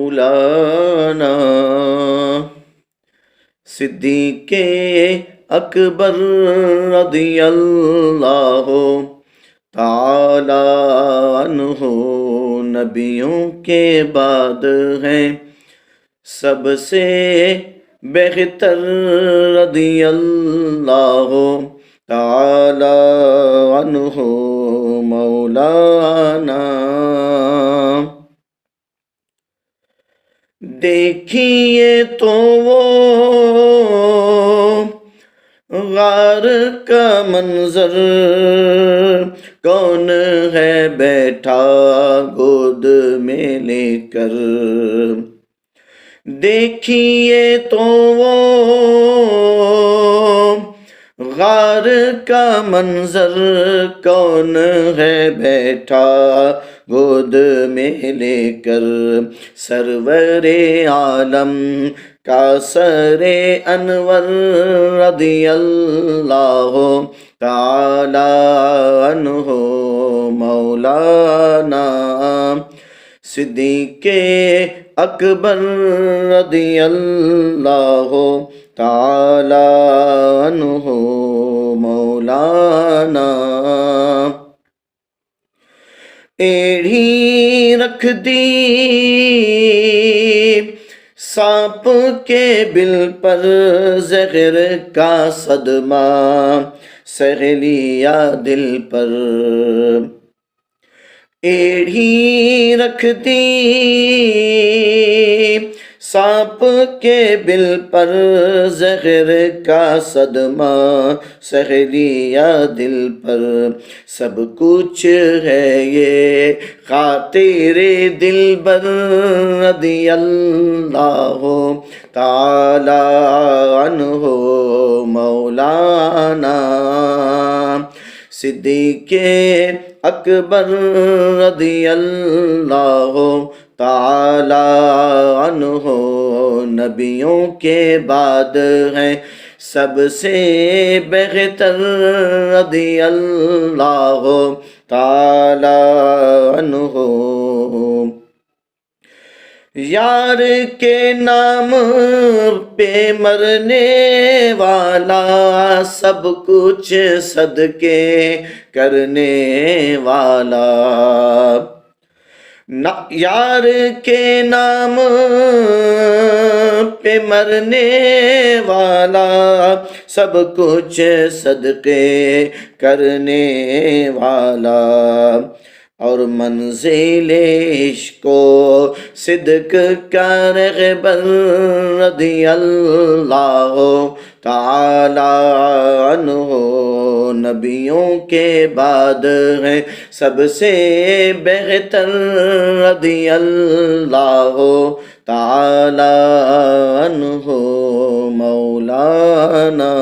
مولانا صدیق اکبر رضی اللہ تعالی عنہ نبیوں کے بعد ہیں سب سے بہتر رضی اللہ تعالی عنہ مولانا دیکھیے تو وہ غار کا منظر کون ہے بیٹھا گود میں لے کر دیکھیے تو وہ غار کا منظر کون ہے بیٹھا گود میں لے کر سرور عالم کا سر انور رضی اللہ تعالی عنہ مولانا صدیق اکبر رضی اللہ تعالی عنہ مولانا ایڑھی رکھ دی سانپ کے بل پر زہر کا صدمہ سہ لیا دل پر ایڑھی رکھ دی سانپ کے بل پر زہر کا صدمہ سہ لیا دل پر سب کچھ ہے یہ خاطر دلبر رضی اللہ تعالی عنہ مولانا صدیق اکبر رضی اللہ تعالی عنہ نبیوں کے بعد ہیں سب سے بہتر رضی اللہ تعالی عنہ یار کے نام پہ مرنے والا سب کچھ صدقے کرنے والا یار کے نام پہ مرنے والا سب کچھ صدقے کرنے والا اور منزل عشق و صدق کا رہبر رضی اللہ تعالی عنہ نبیوں کے بعد ہیں سب سے بہتر رضی اللہ تعالی عنہ مولانا